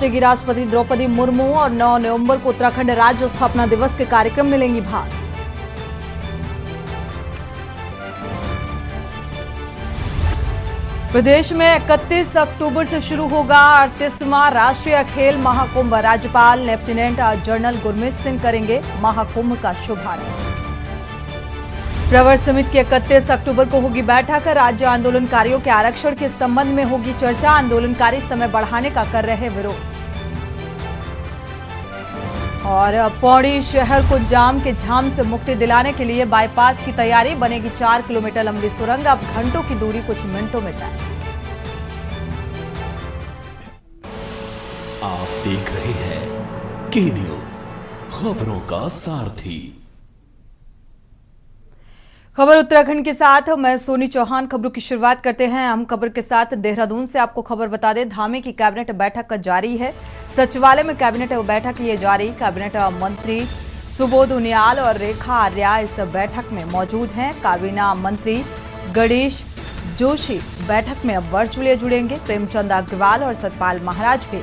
की राष्ट्रपति द्रौपदी मुर्मू और 9 नवंबर को उत्तराखंड राज्य स्थापना दिवस के कार्यक्रम में लेंगी भाग। प्रदेश में 31 अक्टूबर से शुरू होगा 38वां राष्ट्रीय खेल महाकुंभ। राज्यपाल लेफ्टिनेंट जनरल गुरमीत सिंह करेंगे महाकुंभ का शुभारंभ। प्रवर समिति की 31 अक्टूबर को होगी बैठक। राज्य आंदोलनकारियों के आरक्षण के संबंध में होगी चर्चा। आंदोलनकारी समय बढ़ाने का कर रहे विरोध। और पौड़ी शहर को जाम के झाम से मुक्ति दिलाने के लिए बाईपास की तैयारी। बनेगी 4 किलोमीटर लंबी सुरंग। अब घंटों की दूरी कुछ मिनटों में तय। आप देख रहे हैं के न्यूज, खबरों का सारथी। खबर उत्तराखंड के साथ मैं सोनी चौहान। खबरों की शुरुआत करते हैं अहम खबर के साथ। देहरादून से आपको खबर बता दें, धामी की कैबिनेट बैठक जारी है। सचिवालय में कैबिनेट बैठक ये जारी। कैबिनेट मंत्री सुबोध उनियाल और रेखा आर्या इस बैठक में मौजूद हैं। काबीना मंत्री गणेश जोशी बैठक में अब वर्चुअली जुड़ेंगे। प्रेमचंद अग्रवाल और सतपाल महाराज भी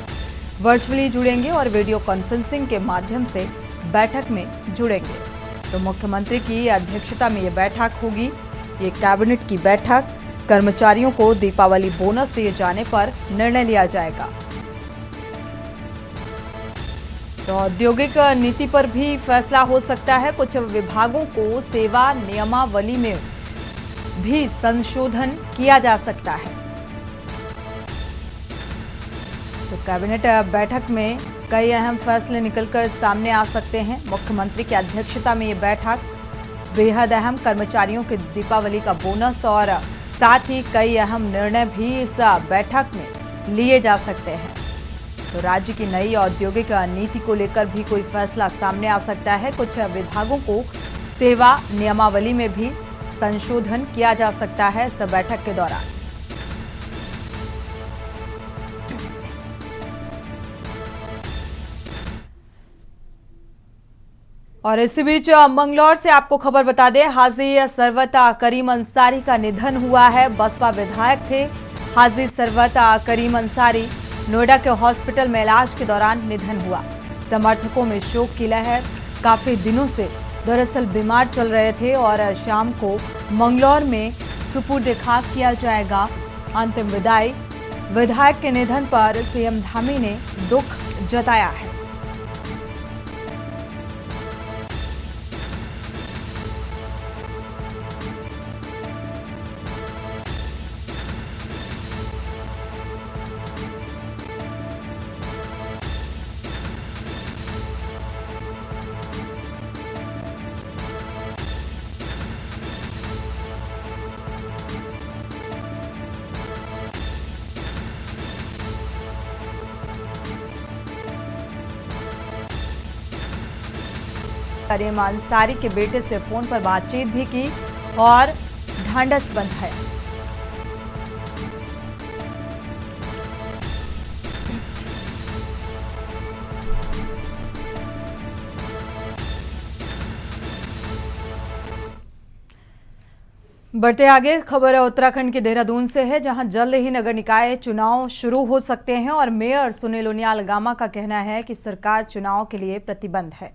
वर्चुअली जुड़ेंगे और वीडियो कॉन्फ्रेंसिंग के माध्यम से बैठक में जुड़ेंगे। तो मुख्यमंत्री की अध्यक्षता में ये बैठक होगी। ये कैबिनेट की बैठक। कर्मचारियों को दीपावली बोनस दिए जाने पर निर्णय लिया जाएगा। तो औद्योगिक नीति पर भी फैसला हो सकता है। कुछ विभागों को सेवा नियमावली में भी संशोधन किया जा सकता है। तो कैबिनेट बैठक में कई अहम फैसले निकलकर सामने आ सकते हैं। मुख्यमंत्री की अध्यक्षता में ये बैठक बेहद अहम। कर्मचारियों के दीपावली का बोनस और साथ ही कई अहम निर्णय भी इस बैठक में लिए जा सकते हैं। तो राज्य की नई औद्योगिक नीति को लेकर भी कोई फैसला सामने आ सकता है। कुछ विभागों को सेवा नियमावली में भी संशोधन किया जा सकता है इस बैठक के दौरान। और इसी बीच मंगलौर से आपको खबर बता दें, हाजी सरवत करीम अंसारी का निधन हुआ है। बसपा विधायक थे हाजी सरवत करीम अंसारी। नोएडा के हॉस्पिटल में इलाज के दौरान निधन हुआ। समर्थकों में शोक की लहर। काफी दिनों से दरअसल बीमार चल रहे थे और शाम को मंगलौर में सुपुर्द खाक किया जाएगा अंतिम विदाई। विधायक के निधन पर सीएम धामी ने दुख जताया है। करीम अंसारी के बेटे से फोन पर बातचीत भी की और ढांढस बंधाया। बढ़ते आगे, खबर उत्तराखंड के देहरादून से है, जहां जल्द ही नगर निकाय चुनाव शुरू हो सकते हैं और मेयर सुनील उनियाल गामा का कहना है कि सरकार चुनाव के लिए प्रतिबद्ध है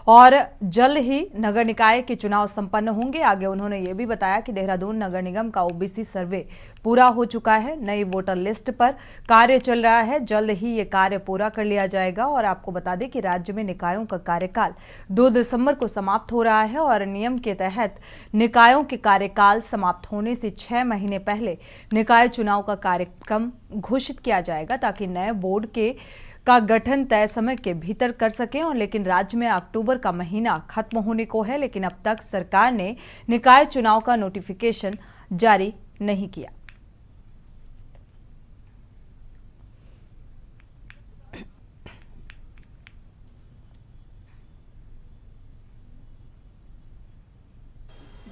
और जल्द ही नगर निकाय के चुनाव संपन्न होंगे। आगे उन्होंने ये भी बताया कि देहरादून नगर निगम का ओबीसी सर्वे पूरा हो चुका है। नई वोटर लिस्ट पर कार्य चल रहा है। जल्द ही ये कार्य पूरा कर लिया जाएगा। और आपको बता दें कि राज्य में निकायों का कार्यकाल 2 दिसंबर को समाप्त हो रहा है और नियम के तहत निकायों के कार्यकाल समाप्त होने से 6 महीने पहले निकाय चुनाव का कार्यक्रम घोषित किया जाएगा, ताकि नए बोर्ड का गठन तय समय के भीतर कर सकें। और लेकिन राज्य में अक्टूबर का महीना खत्म होने को है, लेकिन अब तक सरकार ने निकाय चुनाव का नोटिफिकेशन जारी नहीं किया।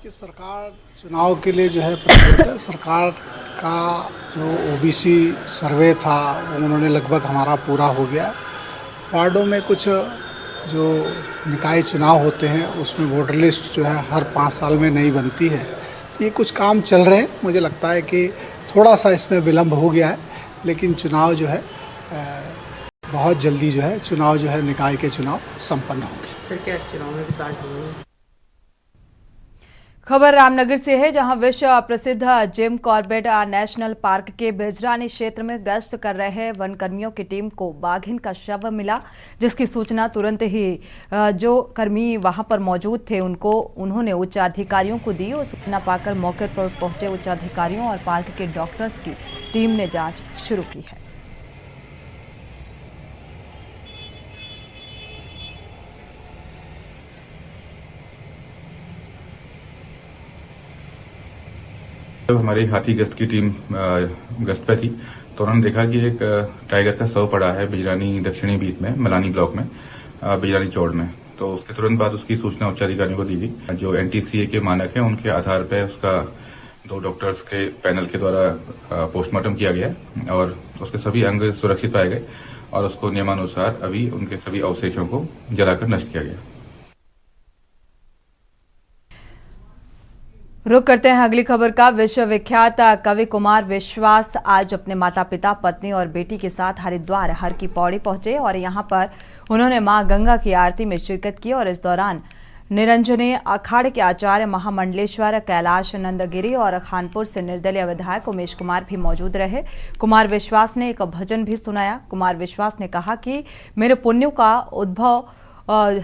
कि सरकार चुनाव के लिए जो है प्रतिबद्ध है। सरकार का जो ओबीसी सर्वे था वो उन्होंने लगभग हमारा पूरा हो गया। वार्डों में कुछ जो निकाय चुनाव होते हैं उसमें वोटर लिस्ट जो है हर 5 साल में नई बनती है। तो ये कुछ काम चल रहे हैं। मुझे लगता है कि थोड़ा सा इसमें विलम्ब हो गया है, लेकिन चुनाव जो है बहुत जल्दी जो है चुनाव जो है निकाय के चुनाव संपन्न होंगे। सर क्या चुनाव में विकास होगा? खबर रामनगर से है, जहां विश्व प्रसिद्ध जिम कॉर्बेट नेशनल पार्क के बिजरानी क्षेत्र में गश्त कर रहे वन कर्मियों की टीम को बाघिन का शव मिला, जिसकी सूचना तुरंत ही जो कर्मी वहां पर मौजूद थे उन्होंने उच्च अधिकारियों को दी और सूचना पाकर मौके पर पहुंचे उच्च अधिकारियों और पार्क के डॉक्टर्स की टीम ने जांच शुरू की है। जब हमारी हाथी गश्त की टीम गश्त पे थी तो उन्होंने देखा कि एक टाइगर का शव पड़ा है बिजरानी दक्षिणी बीट में मलानी ब्लॉक में बिजरानी चौड़ में। तो उसके तुरंत बाद उसकी सूचना उच्च अधिकारियों को दी गई। जो NTCA के मानक हैं उनके आधार पर उसका 2 डॉक्टर्स के पैनल के द्वारा पोस्टमार्टम किया गया और उसके सभी अंग सुरक्षित पाए गए और उसको नियमानुसार अभी उनके सभी अवशेषों को जलाकर नष्ट किया गया। रुक करते हैं अगली खबर का। विश्वविख्यात कवि कुमार विश्वास आज अपने माता पिता, पत्नी और बेटी के साथ हरिद्वार हर की पौड़ी पहुंचे और यहां पर उन्होंने मां गंगा की आरती में शिरकत की और इस दौरान निरंजनी अखाड़े के आचार्य महामंडलेश्वर कैलाश नंदगिरी और खानपुर से निर्दलीय विधायक उमेश कुमार भी मौजूद रहे। कुमार विश्वास ने एक भजन भी सुनाया। कुमार विश्वास ने कहा कि मेरे पुण्यों का उद्भव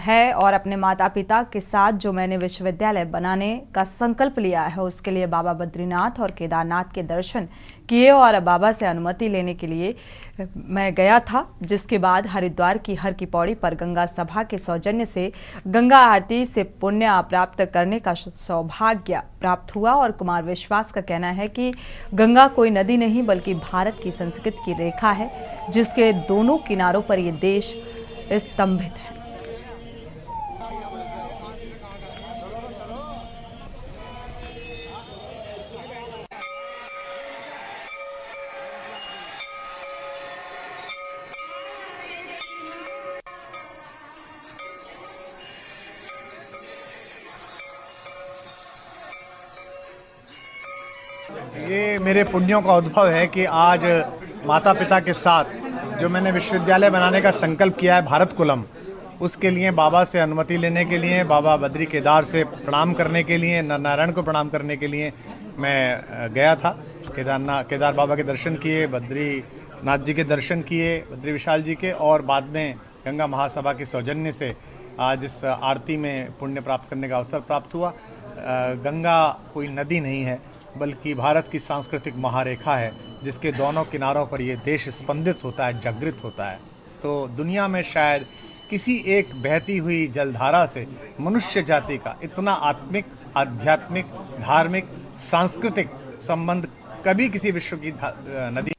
है और अपने माता पिता के साथ जो मैंने विश्वविद्यालय बनाने का संकल्प लिया है उसके लिए बाबा बद्रीनाथ और केदारनाथ के दर्शन किए और बाबा से अनुमति लेने के लिए मैं गया था, जिसके बाद हरिद्वार की हर की पौड़ी पर गंगा सभा के सौजन्य से गंगा आरती से पुण्य प्राप्त करने का सौभाग्य प्राप्त हुआ। और कुमार विश्वास का कहना है कि गंगा कोई नदी नहीं बल्कि भारत की संस्कृति की रेखा है, जिसके दोनों किनारों पर ये देश स्तंभित है। ये मेरे पुण्यों का उद्भव है कि आज माता पिता के साथ जो मैंने विश्वविद्यालय बनाने का संकल्प किया है भारत कुलम, उसके लिए बाबा से अनुमति लेने के लिए, बाबा बद्री केदार से प्रणाम करने के लिए, नारायण को प्रणाम करने के लिए मैं गया था। केदार बाबा के दर्शन किए, बद्रीनाथ जी के दर्शन किए, बद्री विशाल जी के, और बाद में गंगा महासभा के सौजन्य से आज इस आरती में पुण्य प्राप्त करने का अवसर प्राप्त हुआ। गंगा कोई नदी नहीं है बल्कि भारत की सांस्कृतिक महारेखा है, जिसके दोनों किनारों पर ये देश स्पंदित होता है, जागृत होता है। तो दुनिया में शायद किसी एक बहती हुई जलधारा से मनुष्य जाति का इतना आत्मिक, आध्यात्मिक, धार्मिक, सांस्कृतिक संबंध कभी किसी विश्व की नदी।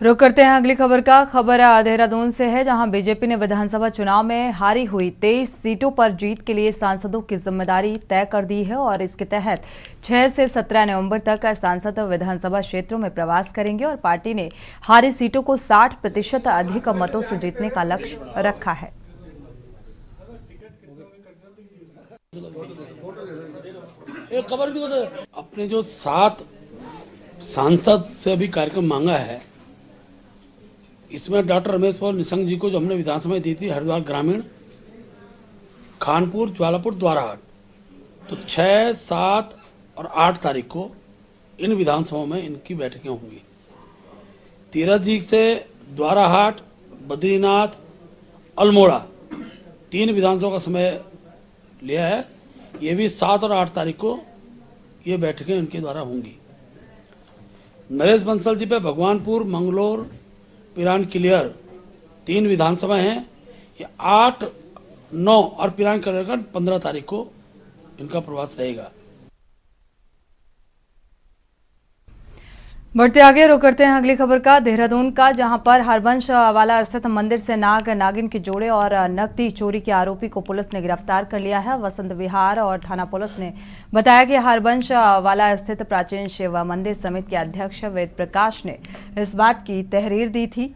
रुक करते हैं अगली खबर का। खबर देहरादून से है, जहां बीजेपी ने विधानसभा चुनाव में हारी हुई 23 सीटों पर जीत के लिए सांसदों की जिम्मेदारी तय कर दी है और इसके तहत 6 से 17 नवंबर तक सांसद विधानसभा क्षेत्रों में प्रवास करेंगे और पार्टी ने हारी सीटों को 60% अधिक मतों से जीतने का लक्ष्य रखा है। अपने जो 7 सांसद से अभी कार्यक्रम मांगा है, इसमें डॉक्टर रमेश पोखरियाल निशंक जी को जो हमने विधानसभा दी थी हरिद्वार ग्रामीण, खानपुर, ज्वालापुर, द्वाराहाट, तो 6, 7 और 8 तारीख को इन विधानसभाओं में इनकी बैठकें होंगी। तीरथ जी से द्वाराहाट, बद्रीनाथ, अल्मोड़ा 3 विधानसभा का समय लिया है। ये भी 7 और 8 तारीख को ये बैठकें इनके द्वारा होंगी। नरेश बंसल जी पे भगवानपुर, मंगलोर, पिरान क्लियर 3 विधानसभा हैं। ये 8, 9 और पिरान क्लियर का 15 तारीख को इनका प्रवास रहेगा। बढ़ते आगे रुक करते हैं अगली खबर का। देहरादून का, जहां पर हरबंश वाला स्थित मंदिर से नागिन के जोड़े और नकदी चोरी के आरोपी को पुलिस ने गिरफ्तार कर लिया है। वसंत विहार और थाना पुलिस ने बताया कि हरबंश वाला स्थित प्राचीन शिव मंदिर समिति के अध्यक्ष वेद प्रकाश ने इस बात की तहरीर दी थी,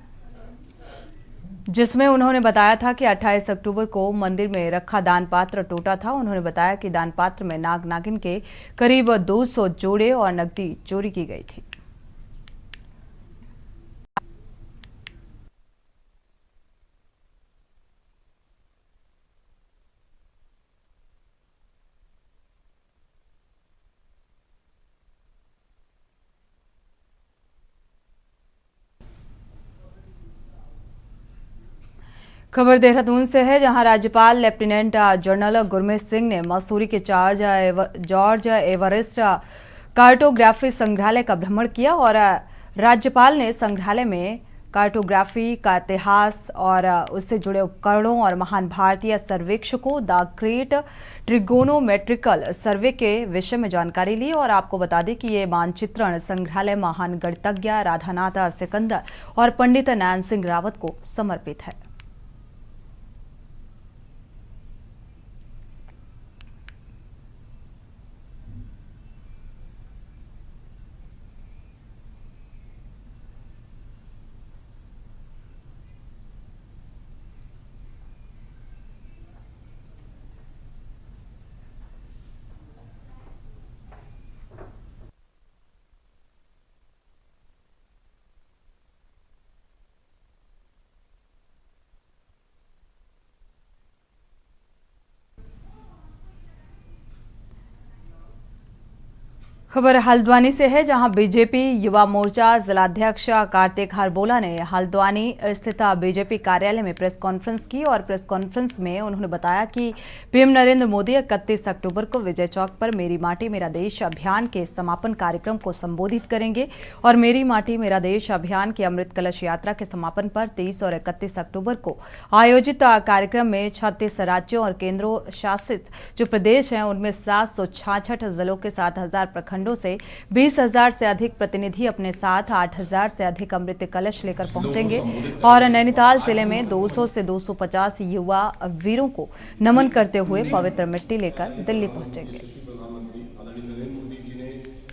जिसमें उन्होंने बताया था कि 28 अक्टूबर को मंदिर में रखा दान पात्र टूटा था। उन्होंने बताया कि दान पात्र में नागिन के करीब 200 जोड़े और नकदी चोरी की गई थी। खबर देहरादून से है, जहां राज्यपाल लेफ्टिनेंट जनरल गुरमीत सिंह ने मसूरी के जॉर्ज एवरेस्ट कार्टोग्राफी संग्रहालय का भ्रमण किया और राज्यपाल ने संग्रहालय में कार्टोग्राफी का इतिहास और उससे जुड़े उपकरणों और महान भारतीय सर्वेक्षकों द ग्रेट ट्रिगोनोमेट्रिकल सर्वे के विषय में जानकारी ली। और आपको बता दें कि ये मानचित्रण संग्रहालय महान गणितज्ञ राधानाथ सिकंदर और पंडित नैन सिंह रावत को समर्पित है। खबर हल्द्वानी से है, जहां बीजेपी युवा मोर्चा जिलाध्यक्ष कार्तिक हरबोला ने हल्द्वानी स्थित बीजेपी कार्यालय में प्रेस कॉन्फ्रेंस की और प्रेस कॉन्फ्रेंस में उन्होंने बताया कि पीएम नरेंद्र मोदी 31 अक्टूबर को विजय चौक पर मेरी माटी मेरा देश अभियान के समापन कार्यक्रम को संबोधित करेंगे और मेरी माटी मेरा देश अभियान की अमृत कलश यात्रा के समापन पर 30 और 31 अक्टूबर को आयोजित कार्यक्रम में 36 राज्यों और केंद्र शासित जो प्रदेश हैं उनमें 766 जिलों के 7,000 प्रखंड से 20,000 से अधिक प्रतिनिधि अपने साथ 8,000 से अधिक अमृत कलश लेकर पहुंचेंगे और नैनीताल जिले में 200 से 250 युवा वीरों को नमन करते हुए पवित्र मिट्टी लेकर दिल्ली पहुंचेंगे।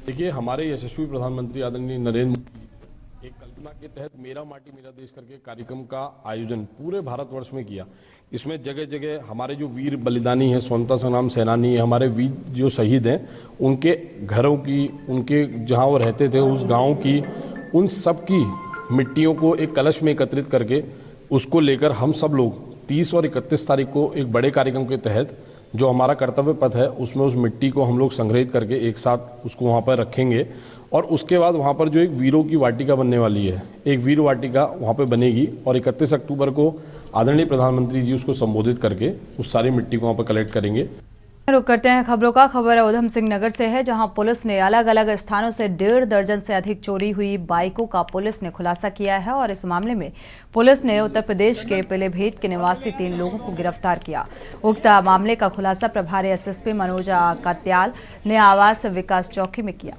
देखिए, हमारे यशस्वी प्रधानमंत्री आदरणीय नरेंद्र मोदी एक कल्पना के तहत मेरा माटी मेरा देश करके कार्यक्रम का आयोजन पूरे भारतवर्ष में किया। इसमें जगह जगह हमारे जो वीर बलिदानी हैं, स्वतंत्रता संग्राम सेनानी, हमारे वीर जो शहीद हैं, उनके घरों की, उनके जहां वो रहते थे उस गांव की, उन सब की मिट्टियों को एक कलश में एकत्रित करके उसको लेकर हम सब लोग 30 और 31 तारीख को एक बड़े कार्यक्रम के तहत जो हमारा कर्तव्य पथ है उसमें उस मिट्टी को हम लोग संग्रहित करके एक साथ उसको वहाँ पर रखेंगे और उसके बाद वहाँ पर जो एक वीरों की वाटिका बनने वाली है, एक वीर वाटिका वहाँ पर बनेगी और 31 अक्टूबर को आदरणीय प्रधानमंत्री जी उसको संबोधित करके उस सारी मिट्टी को वहाँ पर कलेक्ट करेंगे। रुक करते हैं खबरों का। खबर उधम सिंह नगर से है, जहां पुलिस ने अलग अलग स्थानों से 1.5 दर्जन से अधिक चोरी हुई बाइकों का पुलिस ने खुलासा किया है और इस मामले में पुलिस ने उत्तर प्रदेश के पीलीभीत के निवासी 3 लोगों को गिरफ्तार किया। उक्त मामले का खुलासा प्रभारी एसएसपी मनोज कात्याल ने आवास विकास चौकी में किया।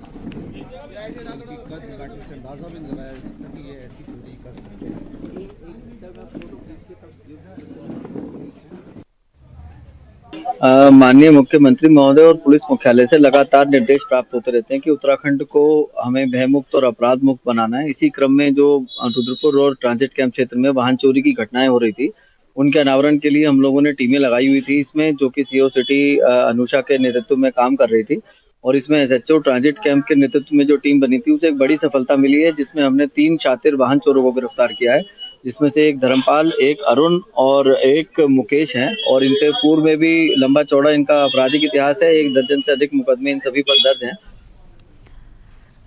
माननीय मुख्यमंत्री महोदय और पुलिस मुख्यालय से लगातार निर्देश प्राप्त होते रहते हैं कि उत्तराखंड को हमें भयमुक्त और अपराध मुक्त बनाना है। इसी क्रम में जो रुद्रपुर रोड ट्रांजिट कैंप क्षेत्र में वाहन चोरी की घटनाएं हो रही थी, उनके अनावरण के लिए हम लोगों ने टीमें लगाई हुई थी इसमें, जो कि सीओ सिटी अनुषा के नेतृत्व में काम कर रही थी और इसमें एसएचओ ट्रांजिट कैंप के नेतृत्व में जो टीम बनी थी उसे एक बड़ी सफलता मिली है, जिसमें हमने 3 शातिर वाहन चोरों को गिरफ्तार किया है, जिसमें से एक धर्मपाल, एक अरुण और एक मुकेश हैं और इनके पूर्व में भी लंबा चौड़ा इनका आपराधिक इतिहास है। 1 दर्जन से अधिक मुकदमे इन सभी पर दर्ज हैं।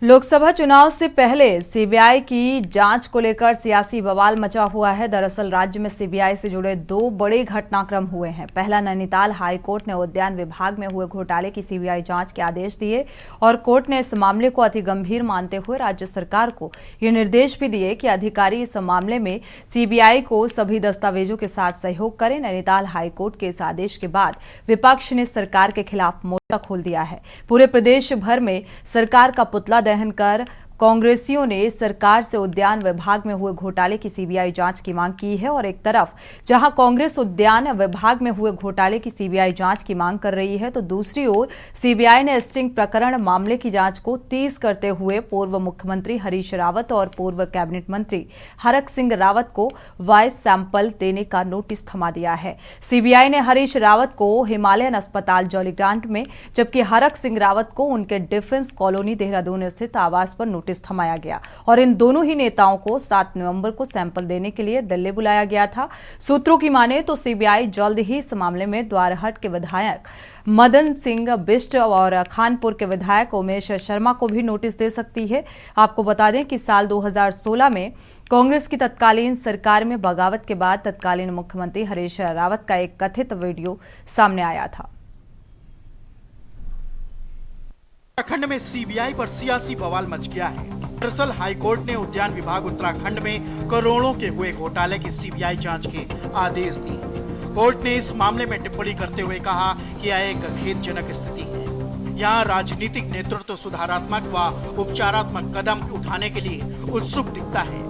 लोकसभा चुनाव से पहले सीबीआई की जांच को लेकर सियासी बवाल मचा हुआ है। दरअसल राज्य में सीबीआई से जुड़े 2 बड़े घटनाक्रम हुए हैं। पहला, नैनीताल हाई कोर्ट ने उद्यान विभाग में हुए घोटाले की सीबीआई जांच के आदेश दिए और कोर्ट ने इस मामले को अति गंभीर मानते हुए राज्य सरकार को ये निर्देश भी दिए कि अधिकारी इस मामले में सीबीआई को सभी दस्तावेजों के साथ सहयोग करें। नैनीताल हाई कोर्ट के इस आदेश के बाद विपक्ष ने सरकार के खिलाफ मोर्चा खोल दिया है। पूरे प्रदेश भर में सरकार का पुतला दहन कर कांग्रेसियों ने सरकार से उद्यान विभाग में हुए घोटाले की सीबीआई जांच की मांग की है और एक तरफ जहां कांग्रेस उद्यान विभाग में हुए घोटाले की सीबीआई जांच की मांग कर रही है, तो दूसरी ओर सीबीआई ने स्टिंग प्रकरण मामले की जांच को तेज करते हुए पूर्व मुख्यमंत्री हरीश रावत और पूर्व कैबिनेट मंत्री हरक सिंह रावत को वॉइस सैंपल देने का नोटिस थमा दिया है। सीबीआई ने हरीश रावत को हिमालयन अस्पताल जॉलीग्रांट में, जबकि हरक सिंह रावत को उनके डिफेंस कॉलोनी देहरादून स्थित आवास पर नोटिस थमाया गया और इन दोनों ही नेताओं को 7 नवंबर को सैंपल देने के लिए दिल्ली बुलाया गया था। सूत्रों की माने तो सीबीआई जल्द ही इस मामले में द्वारहट के विधायक मदन सिंह बिष्ट और खानपुर के विधायक उमेश शर्मा को भी नोटिस दे सकती है। आपको बता दें कि साल 2016 में कांग्रेस की तत्कालीन सरकार में बगावत के बाद तत्कालीन मुख्यमंत्री हरीश रावत का एक कथित वीडियो सामने आया था। उत्तराखंड में सीबीआई पर सियासी बवाल मच गया है। दरअसल हाईकोर्ट ने उद्यान विभाग उत्तराखंड में करोड़ों के हुए घोटाले की सीबीआई जांच के आदेश दिए। कोर्ट ने इस मामले में टिप्पणी करते हुए कहा कि यह एक खेदजनक स्थिति है। यहाँ राजनीतिक नेतृत्व सुधारात्मक व उपचारात्मक कदम उठाने के लिए उत्सुक दिखता है,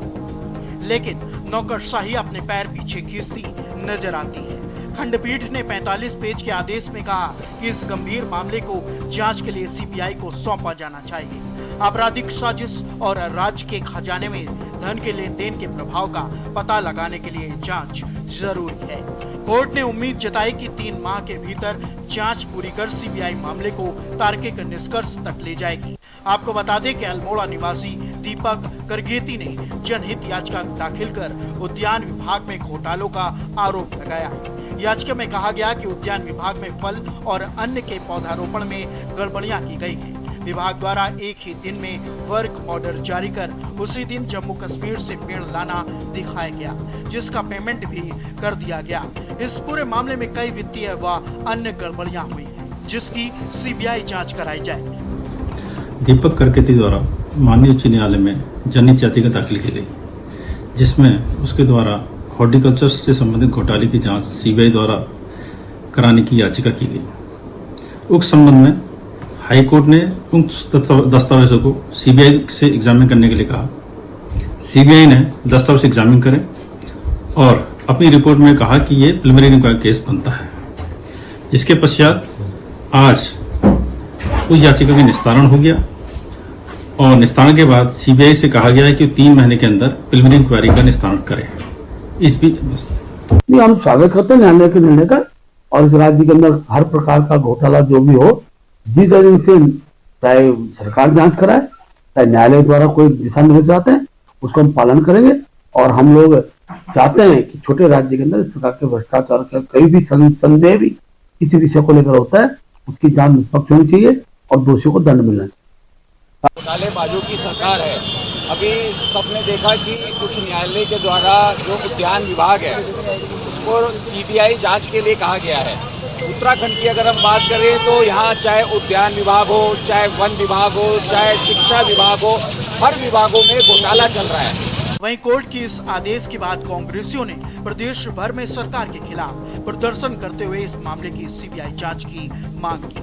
लेकिन नौकरशाही अपने पैर पीछे खींचती नजर आती है। खंडपीठ ने 45 पेज के आदेश में कहा कि इस गंभीर मामले को जांच के लिए सीबीआई को सौंपा जाना चाहिए। आपराधिक साजिश और राज्य के खजाने में धन के लेन देन के प्रभाव का पता लगाने के लिए जांच जरूरी है। कोर्ट ने उम्मीद जताई कि 3 माह के भीतर जांच पूरी कर सीबीआई मामले को तार्किक निष्कर्ष तक ले जाएगी। आपको बता दें कि अल्मोड़ा निवासी दीपक करगेती ने जनहित याचिका दाखिल कर उद्यान विभाग में घोटालों का आरोप लगाया। याचिका में कहा गया कि उद्यान विभाग में फल और अन्य के पौधारोपण में गड़बड़ियां की गई हैं। विभाग द्वारा एक ही दिन में वर्क ऑर्डर जारी कर उसी दिन जम्मू कश्मीर से पेड़ लाना दिखाया गया, जिसका पेमेंट भी कर दिया गया। इस पूरे मामले में कई वित्तीय व अन्य गड़बड़ियां हुई हैं, जिसकी सीबीआई जांच कराई जाए। दीपक करकेती द्वारा माननीय उच्च न्यायालय में जनहित याचिका दाखिल की गई, जिसमें उसके द्वारा हॉर्टिकल्चर से संबंधित घोटाले की जांच सीबीआई द्वारा कराने की याचिका की गई। उक्त संबंध में हाई कोर्ट ने उक्त दस्तावेजों को सीबीआई से एग्जामिन करने के लिए कहा। सीबीआई ने दस्तावेज एग्जामिन करें और अपनी रिपोर्ट में कहा कि ये प्रिलिमिनरी इंक्वायरी केस बनता है। जिसके पश्चात आज उस याचिका का निस्तारण हो गया और निस्तारण के बाद सीबीआई से कहा गया है कि 3 महीने के अंदर प्रिलिमिनरी इंक्वायरी का निस्तारण करें। इस बीच हम स्वागत करते हैं न्यायालय के निर्णय का, और इस राज्य के अंदर हर प्रकार का घोटाला जो भी हो, जिस एजेंसी से चाहे सरकार जांच कराए, चाहे न्यायालय द्वारा कोई दिशा निर्देश आते हैं, उसको हम पालन करेंगे। और हम लोग चाहते हैं कि छोटे राज्य के अंदर इस प्रकार के भ्रष्टाचार का कई भी संदेह भी किसी विषय को लेकर होता है, उसकी जांच निष्पक्ष होनी चाहिए और दोषियों को दंड मिलना चाहिए। घोटालेबाजों की सरकार है। अभी सबने देखा कि उच्च न्यायालय के द्वारा जो उद्यान विभाग है उसको सीबीआई जांच के लिए कहा गया है। उत्तराखंड की अगर हम बात करें तो यहाँ चाहे उद्यान विभाग हो, चाहे वन विभाग हो, चाहे शिक्षा विभाग हो, हर विभागों में घोटाला चल रहा है। वहीं कोर्ट के इस आदेश के बाद कांग्रेसियों ने प्रदेश भर में सरकार के खिलाफ प्रदर्शन करते हुए इस मामले की सीबीआई जांच की मांग की।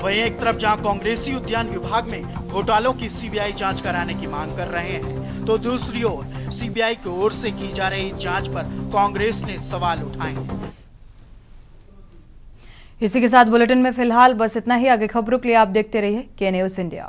वहीं एक तरफ जहां कांग्रेसी उद्यान विभाग में घोटालों की सीबीआई जांच कराने की मांग कर रहे हैं, तो दूसरी ओर सीबीआई की ओर से की जा रही जांच पर कांग्रेस ने सवाल उठाए। इसी के साथ बुलेटिन में फिलहाल बस इतना ही। आगे खबरों के लिए आप देखते रहिए के न्यूज़ इंडिया।